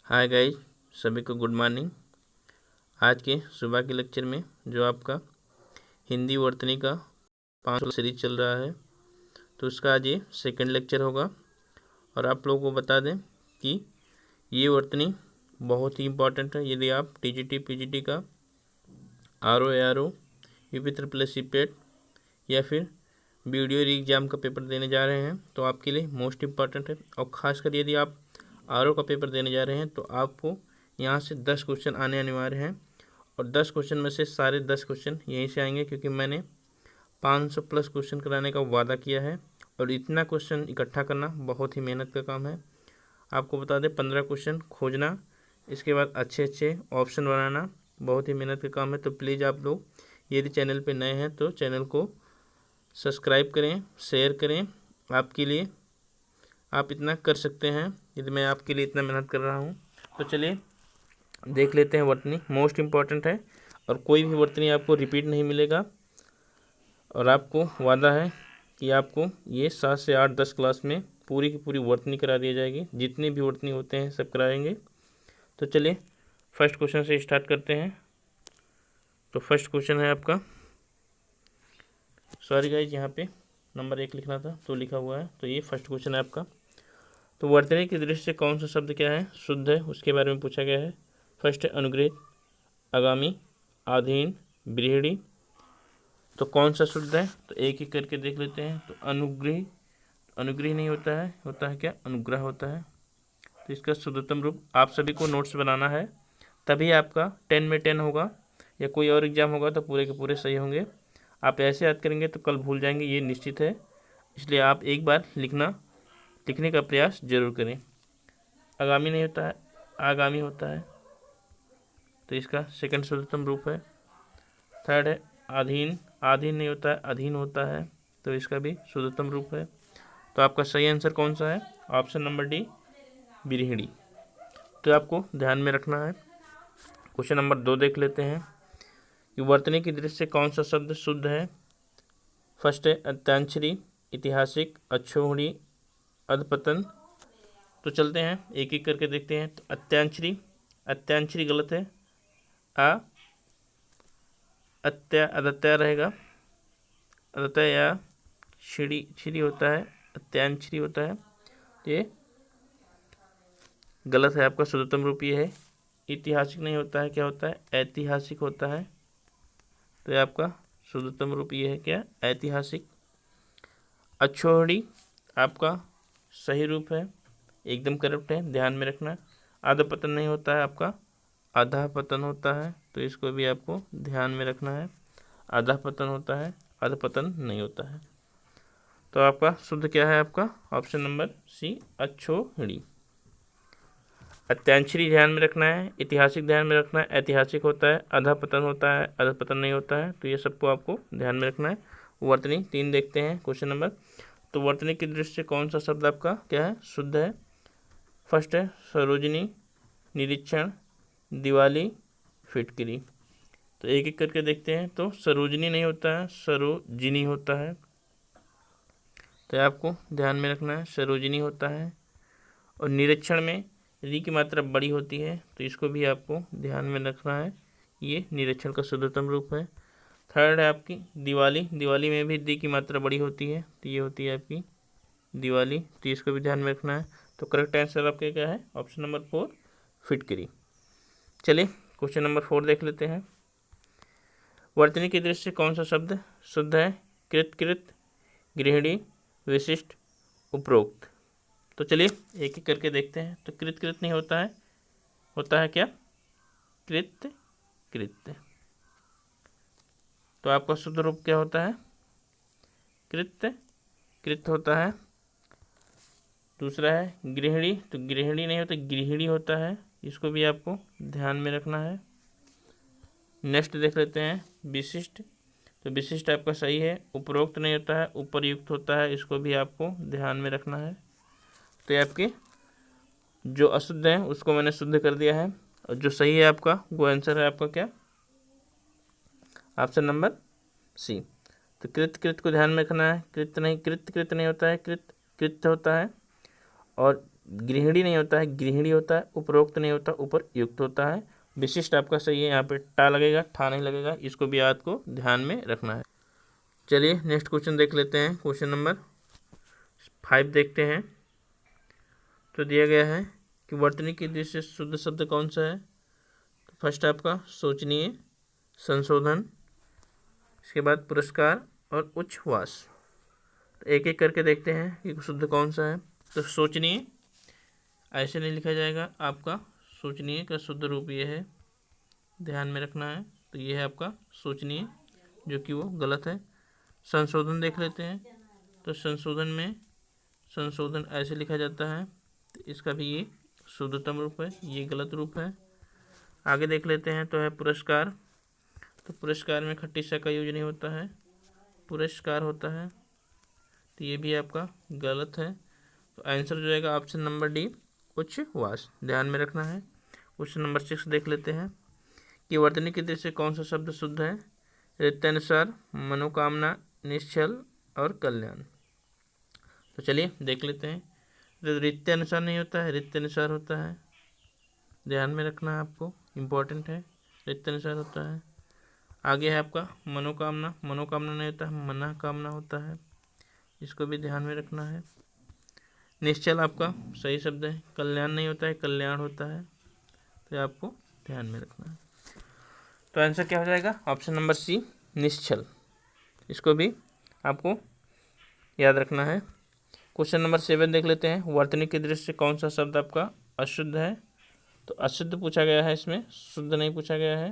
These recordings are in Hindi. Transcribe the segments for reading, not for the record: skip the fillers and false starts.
हाय गाइस, सभी को गुड मॉर्निंग। आज के सुबह के लेक्चर में जो आपका हिंदी वर्तनी का 5 सीरीज चल रहा है, तो उसका आज ये सेकंड लेक्चर होगा। और आप लोगों को बता दें कि ये वर्तनी बहुत ही इम्पॉर्टेंट है। यदि आप टीजीटी पीजीटी का RO ARO UP triple S CIPET या फिर वीडियो एग्जाम का पेपर देने जा रहे हैं तो आपके लिए मोस्ट इम्पॉर्टेंट है। और ख़ासकर यदि आप आरओ का पेपर देने जा रहे हैं तो आपको यहाँ से 10 क्वेश्चन आने अनिवार्य हैं। और 10 क्वेश्चन में से सारे 10 क्वेश्चन यहीं से आएंगे, क्योंकि मैंने 500 प्लस क्वेश्चन कराने का वादा किया है। और इतना क्वेश्चन इकट्ठा करना बहुत ही मेहनत का काम है। आपको बता दें, 15 क्वेश्चन खोजना, इसके बाद अच्छे अच्छे ऑप्शन बनाना बहुत ही मेहनत का काम है। तो प्लीज़ आप लोग यदि चैनल पर नए हैं तो चैनल को सब्सक्राइब करें, शेयर करें। आपके लिए आप इतना कर सकते हैं यदि मैं आपके लिए इतना मेहनत कर रहा हूँ। तो चलिए देख लेते हैं। वर्तनी मोस्ट इम्पॉर्टेंट है और कोई भी वर्तनी आपको रिपीट नहीं मिलेगा। और आपको वादा है कि आपको ये 7 से 8 10 क्लास में पूरी की पूरी वर्तनी करा दी जाएगी। जितनी भी वर्तनी होते हैं सब कराएंगे। तो चलिए फर्स्ट क्वेश्चन से स्टार्ट करते हैं। तो फर्स्ट क्वेश्चन है आपका, सॉरी गाइज, यहाँ पे नंबर 1 लिखना था तो लिखा हुआ है। तो ये फर्स्ट क्वेश्चन है आपका। तो वर्तनी की दृष्टि से कौन सा शब्द क्या है, शुद्ध है, उसके बारे में पूछा गया है। फर्स्ट है अनुग्रहित, आगामी, अधीन, विरहिणी। तो कौन सा शुद्ध है, तो एक एक करके देख लेते हैं। तो अनुग्रह नहीं होता है, होता है क्या, अनुग्रह होता है। तो इसका शुद्धतम रूप आप सभी को नोट्स बनाना है, तभी आपका 10 में 10 होगा या कोई और एग्जाम होगा तो पूरे के पूरे सही होंगे। आप ऐसे याद करेंगे तो कल भूल जाएंगे, ये निश्चित है। इसलिए आप एक बार लिखने का प्रयास जरूर करें। आगामी नहीं होता है, आगामी होता है। तो इसका सेकंड शुद्धतम रूप है। थर्ड है अधीन, अधीन नहीं होता है, अधीन होता है। तो इसका भी शुद्धतम रूप है। तो आपका सही आंसर कौन सा है, ऑप्शन नंबर डी, विरहिणी। तो आपको ध्यान में रखना है। क्वेश्चन नंबर 2 देख लेते हैं कि वर्तनी की दृष्टि से कौन सा शब्द शुद्ध है। फर्स्ट है अत्यांक्षरी, ऐतिहासिक, अक्षोहिणी, अधपतन। तो चलते हैं एक एक करके देखते हैं। तो अत्यांक्षरी गलत है, अदत्या रहेगा, अदत्या या छिड़ी होता है, अत्यांक्षरी होता है। ये गलत है, आपका शुद्धतम रूप ये है। ऐतिहासिक नहीं होता है, क्या होता है, ऐतिहासिक होता है। तो ये आपका शुद्धतम रूप ये है, क्या, ऐतिहासिक। अक्षोहिणी आपका सही रूप है, एकदम करेक्ट है, ध्यान में रखना। अधपतन नहीं होता है, आपका आधा पतन होता है। तो इसको भी आपको ध्यान में रखना है, आधा पतन होता है, अधपतन नहीं होता है। तो आपका शुद्ध क्या है, आपका ऑप्शन नंबर सी, अक्षोहिणी। अत्यांक्षरी ध्यान में रखना है, ऐतिहासिक ध्यान में रखना है, ऐतिहासिक होता है, आधा पतन होता है, अधपतन नहीं होता है। तो ये सबको आपको ध्यान में रखना है। वर्तनी 3 देखते हैं क्वेश्चन नंबर। तो वर्तनी की दृष्टि से कौन सा शब्द आपका क्या है, शुद्ध है। फर्स्ट है सरोजिनी, निरीक्षण, दिवाली, फिटकरी। तो एक एक करके देखते हैं। तो सरोजिनी नहीं होता है, सरोजिनी होता है। तो आपको ध्यान में रखना है, सरोजिनी होता है। और निरीक्षण में री की मात्रा बड़ी होती है, तो इसको भी आपको ध्यान में रखना है, ये निरीक्षण का शुद्धतम रूप है। थर्ड है आपकी दिवाली, दिवाली में भी दी की मात्रा बड़ी होती है, तो ये होती है आपकी दिवाली। तो इसको भी ध्यान में रखना है। तो करेक्ट आंसर आपका क्या है, ऑप्शन नंबर 4, फिटकरी। चलिए क्वेश्चन नंबर 4 देख लेते हैं। वर्तनी की दृष्टि से कौन सा शब्द शुद्ध है। कृत, गृहिणी, विशिष्ट, उपरोक्त। तो चलिए एक एक करके देखते हैं। तो कृत नहीं होता है, होता है क्या, कृत। तो आपका शुद्ध रूप क्या होता है, कृत होता है। दूसरा है गृहिणी, तो गृहिणी नहीं होता, गृहिणी होता है। इसको भी आपको ध्यान में रखना है। नेक्स्ट देख लेते हैं विशिष्ट। तो विशिष्ट आपका सही है। उपरोक्त नहीं होता है, उपरयुक्त होता है। इसको भी आपको ध्यान में रखना है। तो ये आपके जो अशुद्ध है उसको मैंने शुद्ध कर दिया है, और जो सही है आपका वो आंसर है आपका क्या, ऑप्शन नंबर सी। तो कृत को ध्यान में रखना है। कृत नहीं होता है, कृत होता है। और गृहिणी नहीं होता है, गृहिणी होता है। उपरोक्त नहीं होता, उपरयुक्त होता है। विशिष्ट आपका सही है, यहाँ पे टा लगेगा, ठा नहीं लगेगा। इसको भी आपको ध्यान में रखना है। चलिए नेक्स्ट क्वेश्चन देख लेते हैं। क्वेश्चन नंबर 5 देखते हैं। तो दिया गया है कि वर्तनी की दृष्टि से शुद्ध शब्द कौन सा है। तो फर्स्ट आपका सोचनीय, संशोधन, इसके बाद पुरस्कार और उच्छ्वास। तो एक एक करके देखते हैं कि शुद्ध कौन सा है। तो सोचनीय ऐसे नहीं लिखा जाएगा, आपका सोचनीय का शुद्ध रूप ये है, ध्यान में रखना है। तो ये है आपका सोचनीय, जो कि वो गलत है। संशोधन देख लेते हैं। तो संशोधन में संशोधन ऐसे लिखा जाता है, तो इसका भी ये शुद्धतम रूप है, ये गलत रूप है। आगे देख लेते हैं। तो है पुरस्कार। तो पुरस्कार में खट्टी सा का यूज नहीं होता है, पुरस्कार होता है। तो ये भी आपका गलत है। तो आंसर हो जाएगा ऑप्शन नंबर डी, उच्छ्वास, ध्यान में रखना है। क्वेश्चन नंबर 6 देख लेते हैं कि वर्तनी की दृष्टि से कौन सा शब्द शुद्ध है। रीत्यनुसार, मनोकामना, निश्चल और कल्याण। तो चलिए देख लेते हैं। रीत्यनुसार नहीं होता है, रीत्यनुसार होता है, ध्यान में रखना है, आपको इम्पोर्टेंट है। रीत्यनुसार होता है। आगे है आपका मनोकामना, मनोकामना नहीं होता है, मना कामना होता है, इसको भी ध्यान में रखना है। निश्चल आपका सही शब्द है। कल्याण नहीं होता है, कल्याण होता है, तो आपको ध्यान में रखना है। तो आंसर क्या हो जाएगा, ऑप्शन नंबर सी, निश्चल। इसको भी आपको याद रखना है। क्वेश्चन नंबर 7 देख लेते हैं। वर्तनी की दृष्टि से कौन सा शब्द आपका अशुद्ध है। तो अशुद्ध पूछा गया है, इसमें शुद्ध नहीं पूछा गया है।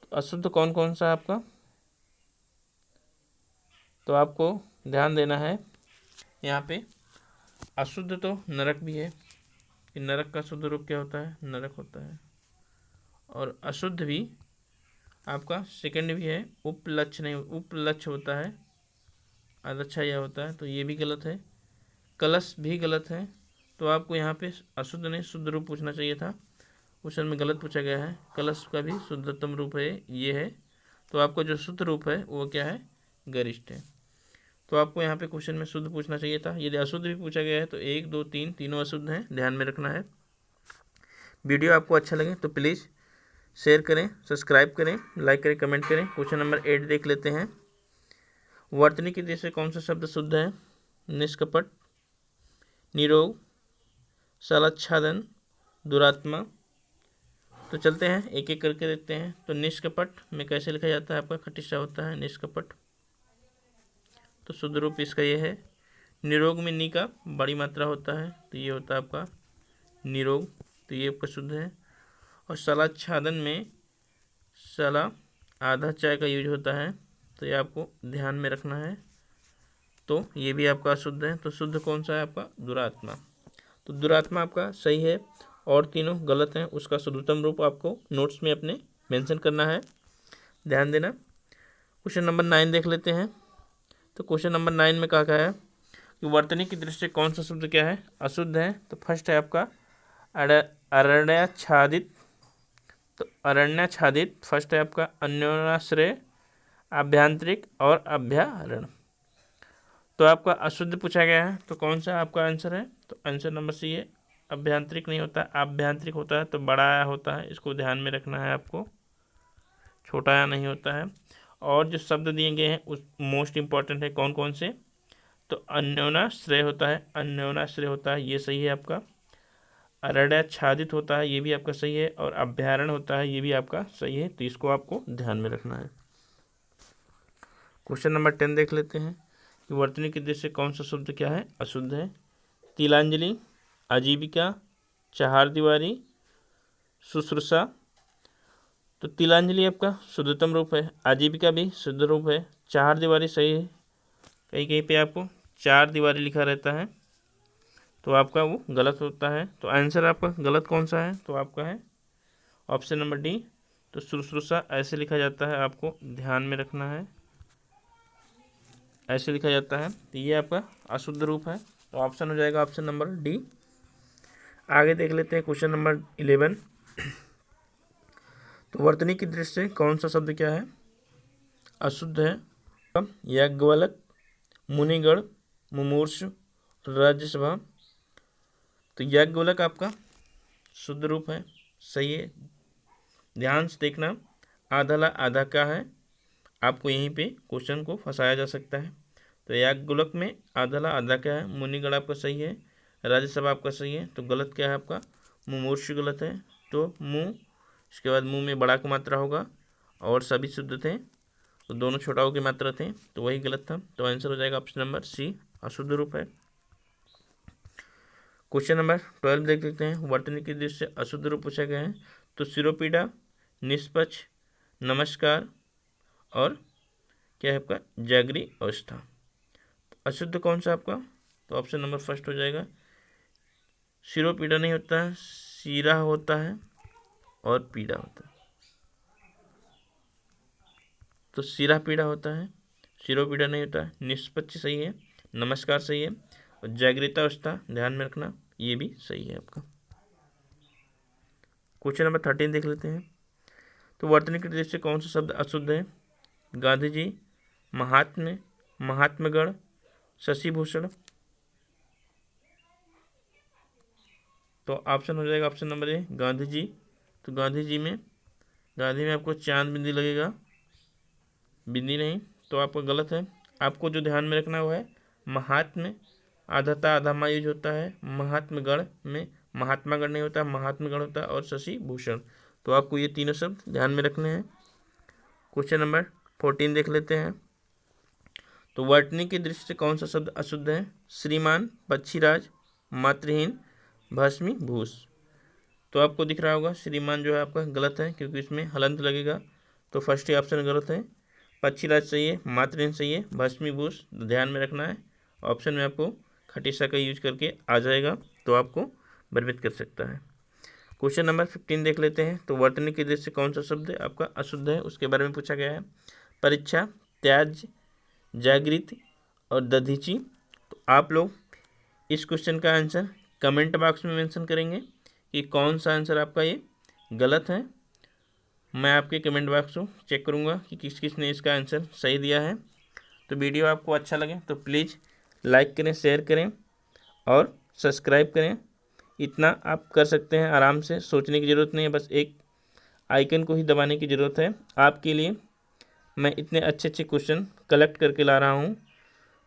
तो अशुद्ध कौन कौन सा है आपका, तो आपको ध्यान देना है यहाँ पे। अशुद्ध तो नरक भी है, कि नरक का शुद्ध रूप क्या होता है, नरक होता है। और अशुद्ध भी आपका सेकंड भी है, उपलक्ष्य नहीं, उपलक्ष्य होता है, अच्छा यह होता है, तो ये भी गलत है। कलश भी गलत है। तो आपको यहाँ पे अशुद्ध नहीं शुद्ध रूप पूछना चाहिए था, क्वेश्चन में गलत पूछा गया है। कलश का भी शुद्धतम रूप है, ये है। तो आपको जो शुद्ध रूप है वो क्या है, गरिष्ठ है। तो आपको यहाँ पे क्वेश्चन में शुद्ध पूछना चाहिए था। यदि अशुद्ध भी पूछा गया है तो 1 2 3 तीनों अशुद्ध हैं, ध्यान में रखना है। वीडियो आपको अच्छा लगे तो प्लीज़ शेयर करें, सब्सक्राइब करें, लाइक करें, कमेंट करें। क्वेश्चन नंबर 8 देख लेते हैं। वर्तनी की दृष्टि से कौन सा शब्द शुद्ध है। निष्कपट, निरोग, सलाच्छादन, दुरात्मा। तो चलते हैं एक एक करके देखते हैं। तो निष्कपट में कैसे लिखा जाता है, आपका खटिशा होता है, निष्कपट। तो शुद्ध रूप इसका ये है। निरोग में नी का बड़ी मात्रा होता है, तो ये होता है आपका निरोग, तो ये आपका शुद्ध है। और सलाच्छादन में सला आधा चाय का यूज होता है, तो ये आपको ध्यान में रखना है। तो ये भी आपका अशुद्ध है। तो शुद्ध कौन सा है आपका, दुरात्मा। तो दुरात्मा आपका सही है और तीनों गलत हैं। उसका शुद्धतम रूप आपको नोट्स में अपने मेंशन करना है, ध्यान देना। क्वेश्चन नंबर 9 देख लेते हैं। तो क्वेश्चन नंबर 9 में कहा गया है कि वर्तनी की दृष्टि से कौन सा शब्द क्या है, अशुद्ध है। तो फर्स्ट है आपका अरण्याच्छादित। तो अरण्याच्छादित फर्स्ट है आपका अन्योनाश्रय, आभ्यंतरिक और अभ्यारण। तो आपका अशुद्ध पूछा गया है, तो कौन सा आपका आंसर है। तो आंसर नंबर सी है, अभ्यंतरिक नहीं होता, आभ्यंतरिक होता है, तो बड़ा आया होता है, इसको ध्यान में रखना है आपको, छोटा आया नहीं होता है। और जो शब्द दिए गए हैं उस मोस्ट इंपॉर्टेंट है, कौन कौन से। तो अन्योनाश्रय होता है, अन्योनाश्रय होता है, ये सही है आपका। अरण्याच्छादित होता है, ये भी आपका सही है। और अभ्यारण होता है, ये भी आपका सही है। तो इसको आपको ध्यान में रखना है। क्वेश्चन नंबर 10 देख लेते हैं कि वर्तनी की दृष्टि से कौन सा शब्द क्या है, अशुद्ध है। तिलांजलि, आजीविका, चहारदीवारी, शुश्रूषा। तो तिलांजलि आपका शुद्धतम रूप है, आजीविका भी शुद्ध रूप है, चहारदीवारी सही है। कहीं कहीं पे आपको 4 दीवारी लिखा रहता है, तो आपका वो गलत होता है। तो आंसर आपका गलत कौन सा है, तो आपका है ऑप्शन नंबर डी। तो शुश्रूषा ऐसे लिखा जाता है, आपको ध्यान में रखना है, ऐसे लिखा जाता है, तो ये आपका अशुद्ध रूप है। तो ऑप्शन हो जाएगा ऑप्शन नंबर डी। आगे देख लेते हैं क्वेश्चन नंबर 11। तो वर्तनी की दृष्टि से कौन सा शब्द क्या है, अशुद्ध है। याज्ञवल्क, मुनिगण, मुमूर्षु, राज्यसभा। तो याज्ञवल्क आपका शुद्ध रूप है, सही है। ध्यान से देखना, आधा आधा क्या है, आपको यहीं पे क्वेश्चन को फंसाया जा सकता है। तो याज्ञवल्क में आधा आधा क्या है, मुनिगण आपका सही है, राज्यसभा आपका सही है। तो गलत क्या है आपका, मुमूर्षु गलत है। तो मुँह, इसके बाद मुँह में बड़ा की मात्रा होगा और सभी शुद्ध थे, तो दोनों छोटाओं की मात्रा थे, तो वही गलत था। तो आंसर हो जाएगा ऑप्शन नंबर सी, अशुद्ध रूप है। क्वेश्चन नंबर 12 देख लेते हैं। वर्तनी की दृष्टि से अशुद्ध रूप पूछा गया है। तो सिरोपीड़ा, निष्पक्ष, नमस्कार और क्या है आपका, जागरी अवस्था। तो अशुद्ध कौन सा आपका, तो ऑप्शन नंबर फर्स्ट हो जाएगा। सिरोपीड़ा नहीं होता है, सीरा होता है और पीड़ा होता है। तो सिरा पीड़ा होता है, सिरोपीड़ा नहीं होता है। निष्पक्ष सही है, नमस्कार सही है और जागृता अवस्था ध्यान में रखना, ये भी सही है आपका। क्वेश्चन नंबर 13 देख लेते हैं। तो वर्तनी की दृष्टि से कौन सा शब्द अशुद्ध है। गांधी जी, महात्म्य, महात्मगण, शशिभूषण। तो ऑप्शन हो जाएगा option number A, Gandhi ji. तो गांधी में आपको चांद बिंदी लगेगा, बिंदी नहीं, तो आपका गलत है। आपको जो ध्यान में रखना हुआ है, महात्म्य, आधाता आधामा यूज होता है। महात्मगण में महात्मा गण नहीं होता, महात्मगण होता है और शशि भूषण। तो आपको ये तीनों शब्द ध्यान में रखने हैं। क्वेश्चन नंबर 14 देख लेते हैं। तो वर्तनी की दृष्टि से कौन सा शब्द अशुद्ध है। श्रीमान, पक्षीराज, मातृहीन, भस्मी भूष। तो आपको दिख रहा होगा श्रीमान जो है आपका गलत है, क्योंकि इसमें हलंत लगेगा, तो फर्स्ट ही ऑप्शन गलत है। पक्षीराज सही है, मातृहीन सही है, भस्मी भूष ध्यान में रखना है। ऑप्शन में आपको खटीसा का यूज करके आ जाएगा, तो आपको भ्रमित कर सकता है। क्वेश्चन नंबर 15 देख लेते हैं। तो वर्तनी की दृष्टि से कौन सा शब्द आपका अशुद्ध है, उसके बारे में पूछा गया है। परीक्षा, त्याज, जागृति और दधीची। तो आप लोग इस क्वेश्चन का आंसर कमेंट बॉक्स में मेंशन करेंगे कि कौन सा आंसर आपका ये गलत है। मैं आपके कमेंट बॉक्स को चेक करूँगा कि किस किस ने इसका आंसर सही दिया है। तो वीडियो आपको अच्छा लगे तो प्लीज़ लाइक करें, शेयर करें और सब्सक्राइब करें। इतना आप कर सकते हैं आराम से, सोचने की ज़रूरत नहीं है, बस एक आइकन को ही दबाने की ज़रूरत है। आपके लिए मैं इतने अच्छे अच्छे क्वेश्चन कलेक्ट करके ला रहा हूँ,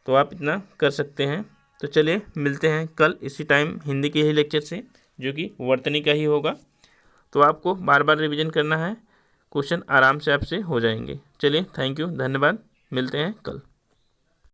तो आप इतना कर सकते हैं। तो चलिए मिलते हैं कल इसी टाइम हिंदी के ही लेक्चर से, जो कि वर्तनी का ही होगा। तो आपको बार बार रिवीजन करना है, क्वेश्चन आराम से आपसे हो जाएंगे। चलिए, थैंक यू, धन्यवाद, मिलते हैं कल।